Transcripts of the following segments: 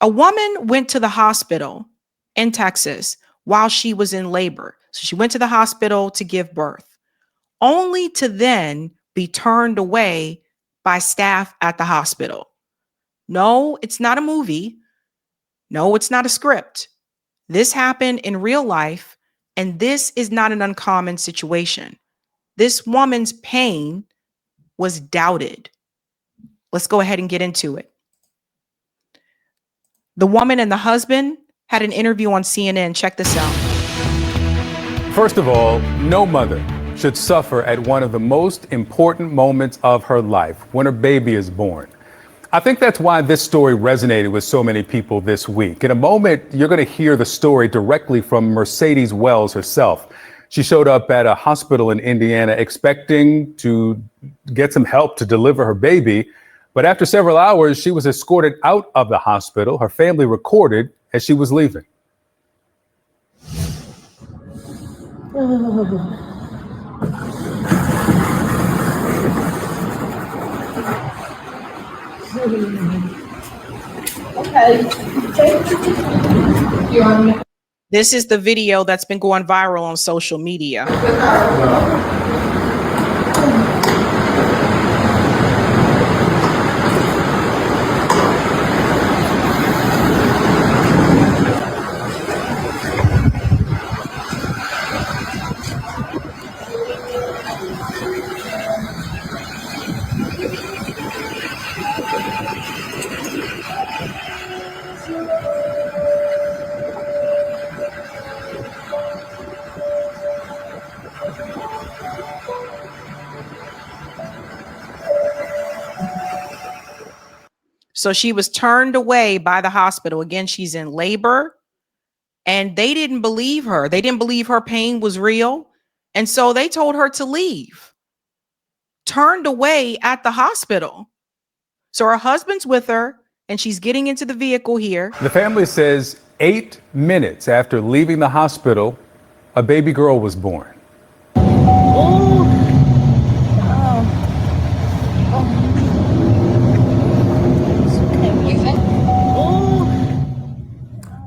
A woman went to the hospital in Texas while she was in labor. So she went to the hospital to give birth, only to then be turned away by staff at the hospital. No, it's not a movie. No, it's not a script. This happened in real life, and this is not an uncommon situation. This woman's pain was doubted. Let's go ahead and get into it. The woman and the husband had an interview on CNN. Check this out. First of all, no mother should suffer at one of the most important moments of her life, when her baby is born. I think that's why this story resonated with so many people this week. In a moment, you're going to hear the story directly from Mercedes Wells herself. She showed up at a hospital in Indiana expecting to get some help to deliver her baby. But after several hours, she was escorted out of the hospital. Her family recorded as she was leaving. This is the video that's been going viral on social media. So she was turned away by the hospital. Again, she's in labor, and they didn't believe her. They didn't believe her pain was real. And so they told her to leave. Turned away at the hospital. So her husband's with her, and she's getting into the vehicle here. The family says 8 minutes after leaving the hospital, a baby girl was born.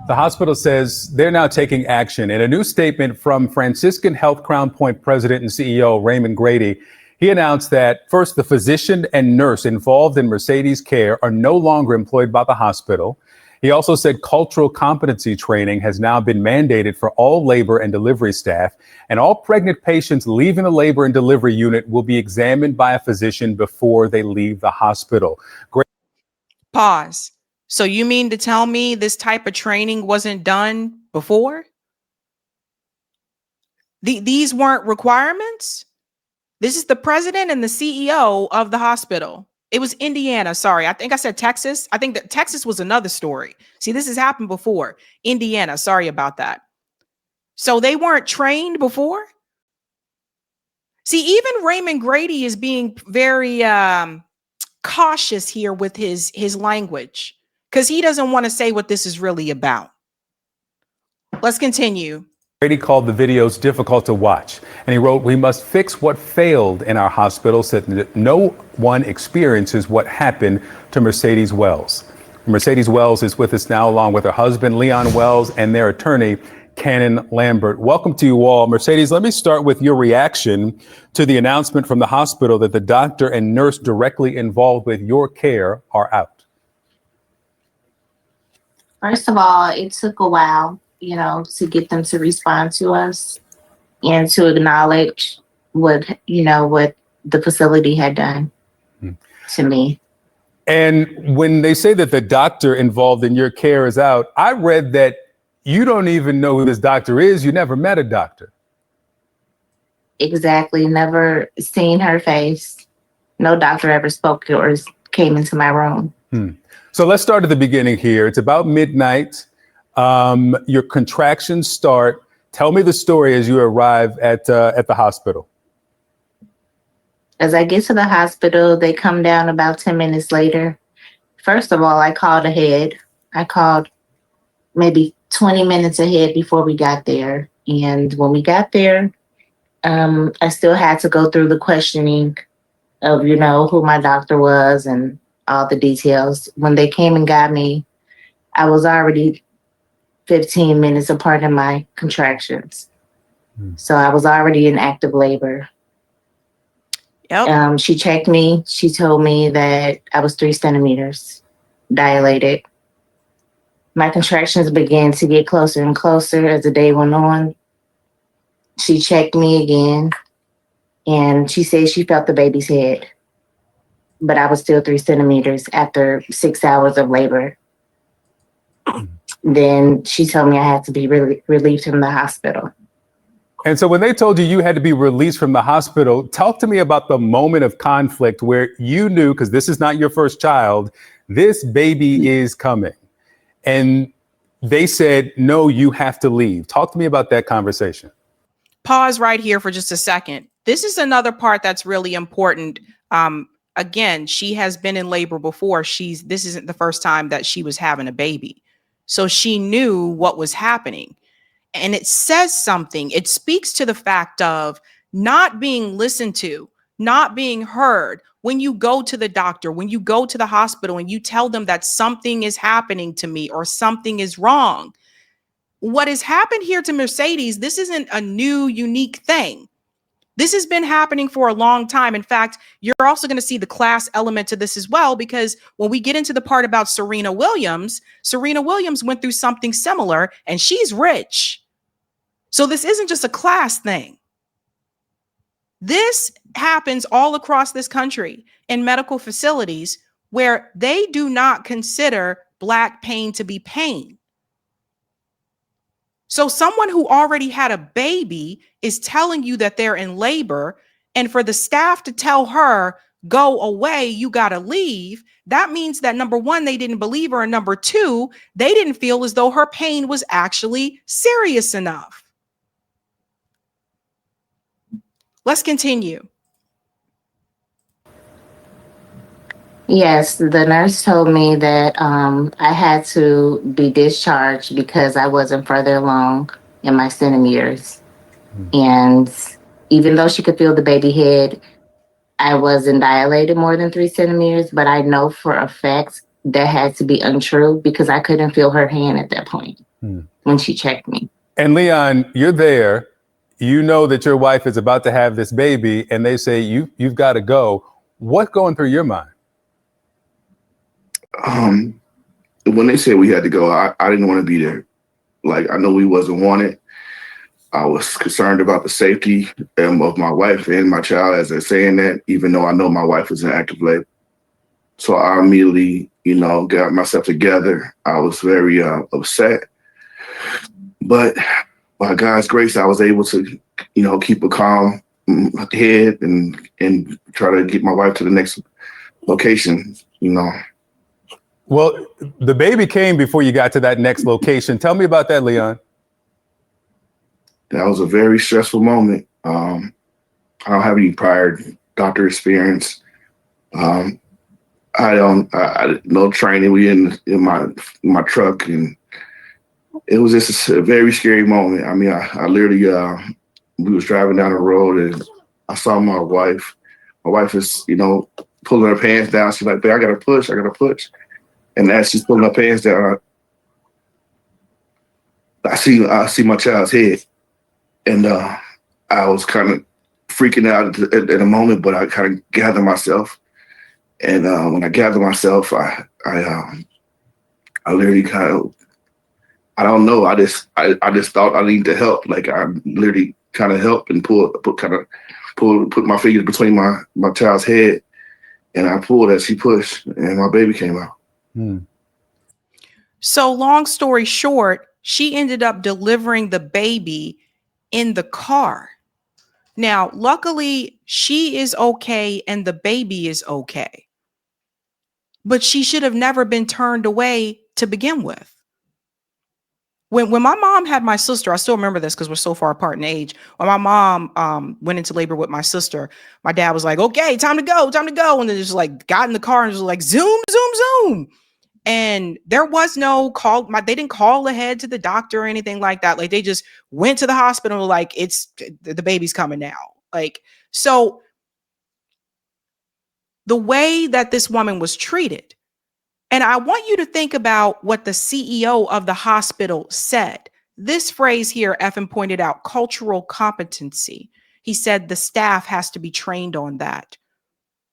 The hospital says they're now taking action. In a new statement from Franciscan Health Crown Point President and CEO Raymond Grady, he announced that first, the physician and nurse involved in Mercedes' care are no longer employed by the hospital. He also said cultural competency training has now been mandated for all labor and delivery staff, and all pregnant patients leaving the labor and delivery unit will be examined by a physician before they leave the hospital. Pause. So you mean to tell me this type of training wasn't done before? These weren't requirements? This is the president and the CEO of the hospital. It was Indiana. Sorry, I think I said Texas. I think that Texas was another story. See, this has happened before. Indiana. Sorry about that. So they weren't trained before? See, even Raymond Grady is being very cautious here with his language, because he doesn't want to say what this is really about. Let's continue. Grady called the videos difficult to watch, and he wrote, "We must fix what failed in our hospital so that no one experiences what happened to Mercedes Wells." Mercedes Wells is with us now, along with her husband, Leon Wells, and their attorney, Cannon Lambert. Welcome to you all. Mercedes, let me start with your reaction to the announcement from the hospital that the doctor and nurse directly involved with your care are out. First of all, it took a while, to get them to respond to us and to acknowledge what the facility had done to me. And when they say that the doctor involved in your care is out, I read that you don't even know who this doctor is. You never met a doctor. Exactly. Never seen her face. No doctor ever spoke or came into my room. So let's start at the beginning here. It's about midnight. Your contractions start. Tell me the story as you arrive at the hospital. As I get to the hospital, they come down about 10 minutes later. First of all, I called ahead. I called maybe 20 minutes ahead before we got there. And when we got there, I still had to go through the questioning of, who my doctor was and all the details. When they came and got me, I was already 15 minutes apart in my contractions. So I was already in active labor. Yep. She checked me. She told me that I was 3 centimeters dilated. My contractions began to get closer and closer as the day went on. She checked me again, and she said she felt the baby's head, but I was still 3 centimeters after 6 hours of labor. Then she told me I had to be relieved from the hospital. And so when they told you had to be released from the hospital, talk to me about the moment of conflict where you knew, because this is not your first child, this baby is coming. And they said, no, you have to leave. Talk to me about that conversation. Pause right here for just a second. This is another part that's really important. Again, she has been in labor before. This isn't the first time that she was having a baby. So she knew what was happening. And it says something. It speaks to the fact of not being listened to, not being heard. When you go to the doctor, when you go to the hospital and you tell them that something is happening to me or something is wrong, what has happened here to Mercedes, this isn't a new, unique thing. This has been happening for a long time. In fact, you're also going to see the class element to this as well, because when we get into the part about Serena Williams went through something similar and she's rich. So this isn't just a class thing. This happens all across this country in medical facilities where they do not consider Black pain to be pain. So someone who already had a baby is telling you that they're in labor, and for the staff to tell her, go away, you got to leave, that means that number one, they didn't believe her, and number two, they didn't feel as though her pain was actually serious enough. Let's continue. Yes, the nurse told me that I had to be discharged because I wasn't further along in my centimeters. And even though she could feel the baby head, I wasn't dilated more than 3 centimeters, but I know for a fact that had to be untrue because I couldn't feel her hand at that point when she checked me. And Leon, you're there. You know that your wife is about to have this baby, and they say you've got to go. What's going through your mind? When they said we had to go, I didn't want to be there. Like, I know we wasn't wanted. I was concerned about the safety of my wife and my child as they're saying that, even though I know my wife was in active labor. So I immediately, got myself together. I was very upset. But by God's grace, I was able to, keep a calm head and try to get my wife to the next location, Well, the baby came before you got to that next location. Tell me about that, Leon. That was a very stressful moment. I don't have any prior doctor experience. I no training. We in my truck, and it was just a very scary moment. I mean, I literally we was driving down the road, and I saw my wife. My wife is, pulling her pants down. She's like, "Babe, I gotta push. And as she's pulling her pants down, I see my child's head, and I was kind of freaking out at the moment, but I kind of gathered myself. And when I gathered myself, I literally kind of, I don't know, I just thought I needed to help. Like, I literally kind of helped and put my fingers between my child's head, and I pulled as she pushed, and my baby came out. So long story short, she ended up delivering the baby in the car. Now, luckily, she is okay and the baby is okay. But she should have never been turned away to begin with. When my mom had my sister, I still remember this because we're so far apart in age. When my mom went into labor with my sister, my dad was like, okay, time to go. And then just like got in the car and was like, zoom, zoom, zoom. And there was no call. They didn't call ahead to the doctor or anything like that. Like, they just went to the hospital like, the baby's coming now. Like, so the way that this woman was treated, And I want you to think about what the CEO of the hospital said. This phrase here, Effin pointed out, cultural competency. He said the staff has to be trained on that.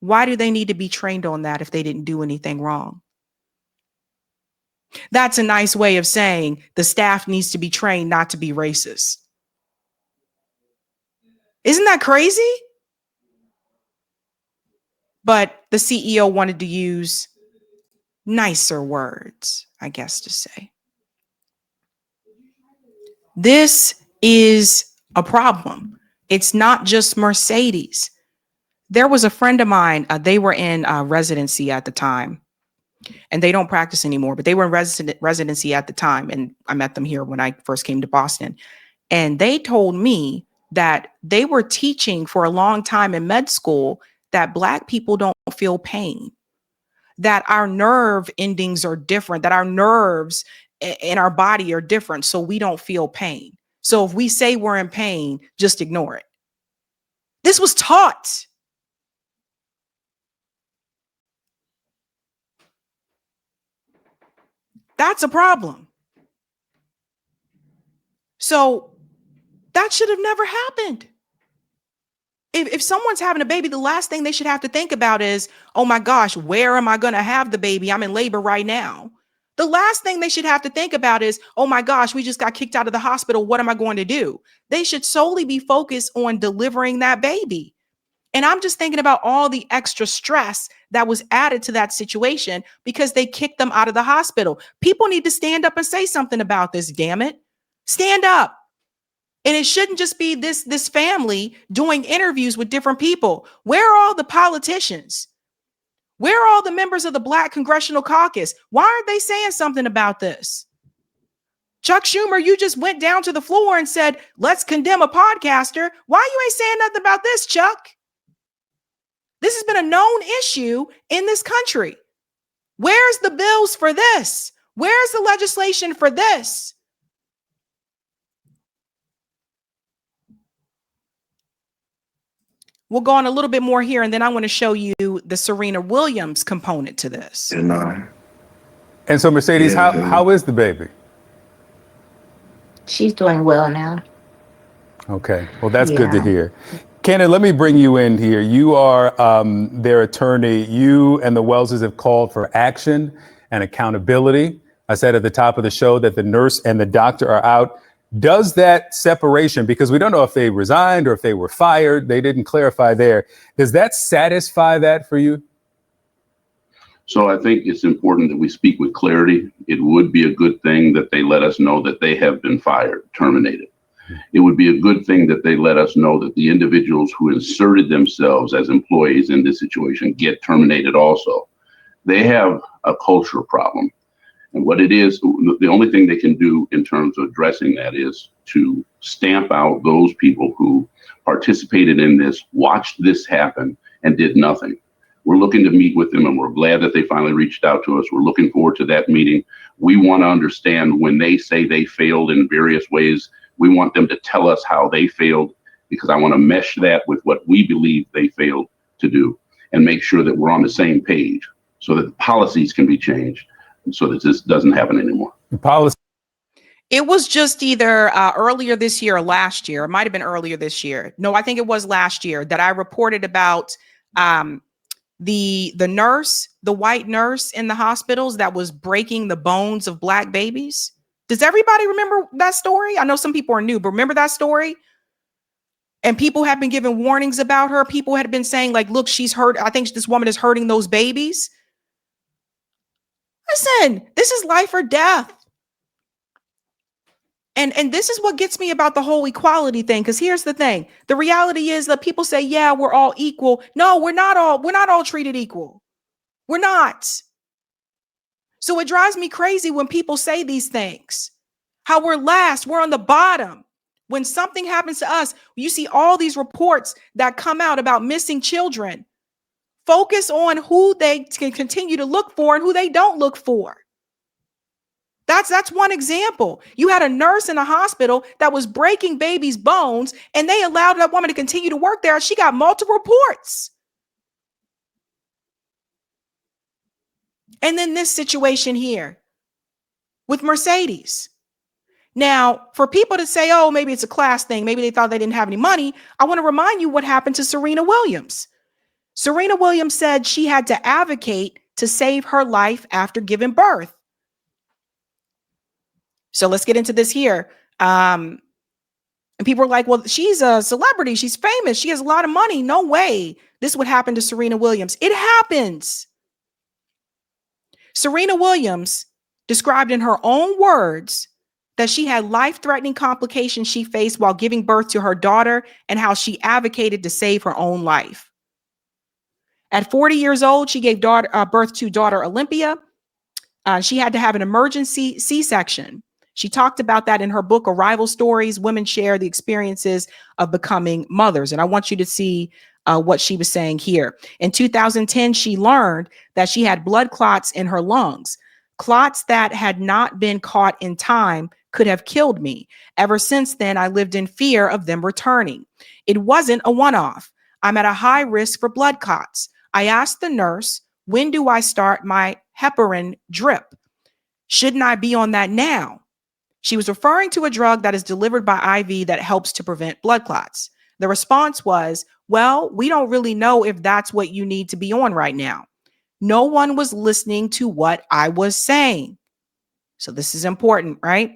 Why do they need to be trained on that if they didn't do anything wrong? That's a nice way of saying the staff needs to be trained not to be racist. Isn't that crazy? But the CEO wanted to use nicer words, I guess to say. This is a problem. It's not just Mercedes. There was a friend of mine, they were in residency at the time, and they don't practice anymore, but they were in residency at the time. And I met them here when I first came to Boston. And they told me that they were teaching for a long time in med school that Black people don't feel pain, that our nerve endings are different, that our nerves in our body are different, so we don't feel pain. So if we say we're in pain, just ignore it. This was taught. That's a problem. So that should have never happened. If someone's having a baby, the last thing they should have to think about is, oh my gosh, where am I going to have the baby? I'm in labor right now. The last thing they should have to think about is, oh my gosh, we just got kicked out of the hospital. What am I going to do? They should solely be focused on delivering that baby. And I'm just thinking about all the extra stress that was added to that situation because they kicked them out of the hospital. People need to stand up and say something about this, damn it. Stand up. And it shouldn't just be this family doing interviews with different people. Where are all the politicians? Where are all the members of the Black Congressional Caucus? Why aren't they saying something about this? Chuck Schumer, you just went down to the floor and said, let's condemn a podcaster. Why you ain't saying nothing about this, Chuck? This has been a known issue in this country. Where's the bills for this? Where's the legislation for this? We'll go on a little bit more here, and then I want to show you the Serena Williams component to this. And so, Mercedes, how is the baby? She's doing well now. Okay, well, that's good to hear. Cannon, let me bring you in here. You are their attorney. You and the Wellses have called for action and accountability. I said at the top of the show that the nurse and the doctor are out. Does that separation, because we don't know if they resigned or if they were fired, they didn't clarify there. Does that satisfy that for you? So I think it's important that we speak with clarity. It would be a good thing that they let us know that they have been fired, terminated. It would be a good thing that they let us know that the individuals who inserted themselves as employees in this situation get terminated also. They have a culture problem. And what it is, the only thing they can do in terms of addressing that is to stamp out those people who participated in this, watched this happen, and did nothing. We're looking to meet with them, and we're glad that they finally reached out to us. We're looking forward to that meeting. We want to understand when they say they failed in various ways, we want them to tell us how they failed, because I want to mesh that with what we believe they failed to do and make sure that we're on the same page so that the policies can be changed, so that this doesn't happen anymore. It was just either earlier this year or last year. It might have been earlier this year. No, I think it was last year that I reported about the nurse, the white nurse in the hospitals that was breaking the bones of Black babies. Does everybody remember that story? I know some people are new, but remember that story? And people have been giving warnings about her. People had been saying, like, look, she's hurt. I think this woman is hurting those babies. Listen, this is life or death. And this is what gets me about the whole equality thing. Because here's the thing. The reality is that people say, yeah, we're all equal. No, we're not all treated equal. We're not. So it drives me crazy when people say these things. How we're last, we're on the bottom. When something happens to us, you see all these reports that come out about missing children. Focus on who they can continue to look for and who they don't look for. That's one example. You had a nurse in a hospital that was breaking babies' bones, and they allowed that woman to continue to work there. She got multiple reports. And then this situation here with Mercedes. Now, for people to say, oh, maybe it's a class thing, maybe they thought they didn't have any money, I want to remind you what happened to Serena Williams. Serena Williams said she had to advocate to save her life after giving birth. So let's get into this here. And people are like, well, she's a celebrity. She's famous. She has a lot of money. No way this would happen to Serena Williams. It happens. Serena Williams described in her own words that she had life-threatening complications she faced while giving birth to her daughter and how she advocated to save her own life. At 40 years old, she gave birth to daughter Olympia. She had to have an emergency C-section. She talked about that in her book, Arrival Stories. Women share the experiences of becoming mothers. And I want you to see what she was saying here. In 2010, she learned that she had blood clots in her lungs. Clots that had not been caught in time could have killed me. Ever since then, I lived in fear of them returning. It wasn't a one-off. I'm at a high risk for blood clots. I asked the nurse, when do I start my heparin drip? Shouldn't I be on that now? She was referring to a drug that is delivered by IV that helps to prevent blood clots. The response was, well, we don't really know if that's what you need to be on right now. No one was listening to what I was saying. So this is important, right?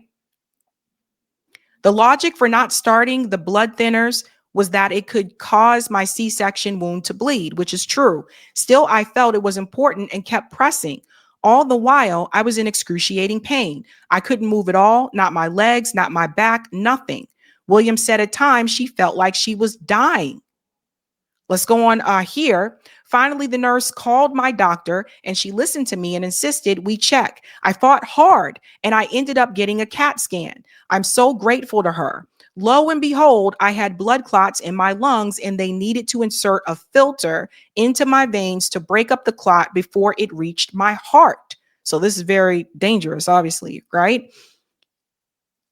The logic for not starting the blood thinners was that it could cause my C-section wound to bleed, which is true. Still, I felt it was important and kept pressing. All the while, I was in excruciating pain. I couldn't move at all, not my legs, not my back, nothing. Williams said at times she felt like she was dying. Let's go on here. Finally, the nurse called my doctor and she listened to me and insisted we check. I fought hard and I ended up getting a CAT scan. I'm so grateful to her. Lo and behold, I had blood clots in my lungs and they needed to insert a filter into my veins to break up the clot before it reached my heart. So this is very dangerous, obviously, right?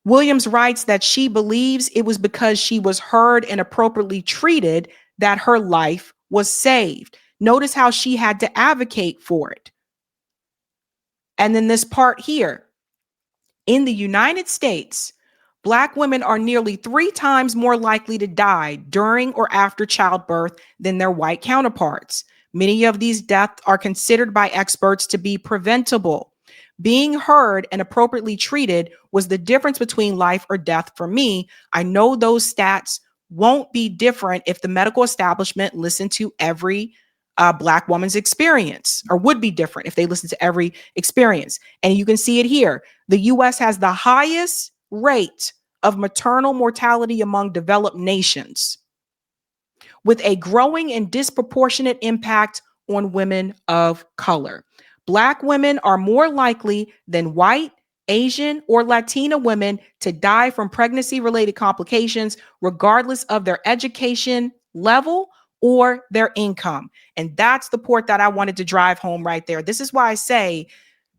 Williams writes that she believes it was because she was heard and appropriately treated that her life was saved. Notice how she had to advocate for it. And then this part here, in the United States, Black women are nearly 3 times more likely to die during or after childbirth than their white counterparts. Many of these deaths are considered by experts to be preventable. Being heard and appropriately treated was the difference between life or death for me. I know those stats won't be different if the medical establishment listened to every Black woman's experience, or would be different if they listened to every experience. And you can see it here. The U.S. has the highest rate of maternal mortality among developed nations, with a growing and disproportionate impact on women of color. Black women are more likely than white, Asian, or Latina women to die from pregnancy-related complications, regardless of their education level or their income. And that's the part that I wanted to drive home right there. This is why I say,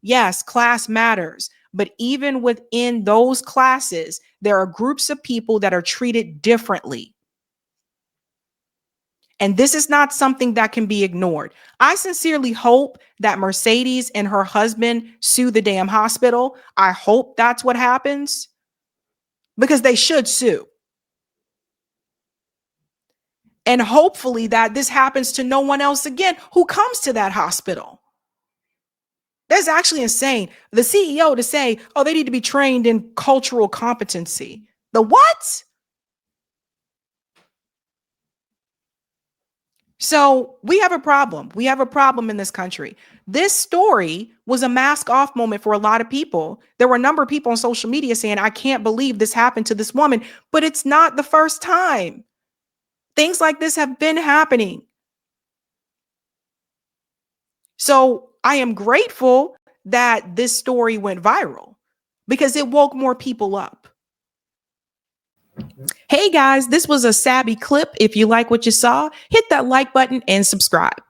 yes, class matters. But even within those classes, there are groups of people that are treated differently. And this is not something that can be ignored. I sincerely hope that Mercedes and her husband sue the damn hospital. I hope that's what happens, because they should sue. And hopefully that this happens to no one else again who comes to that hospital. That's actually insane. The CEO to say, oh, they need to be trained in cultural competency. The what? So we have a problem. We have a problem in this country. This story was a mask off moment for a lot of people. There were a number of people on social media saying, I can't believe this happened to this woman, but it's not the first time. Things like this have been happening. So I am grateful that this story went viral because it woke more people up. Hey guys, this was a Sabby clip. If you like what you saw, hit that like button and subscribe.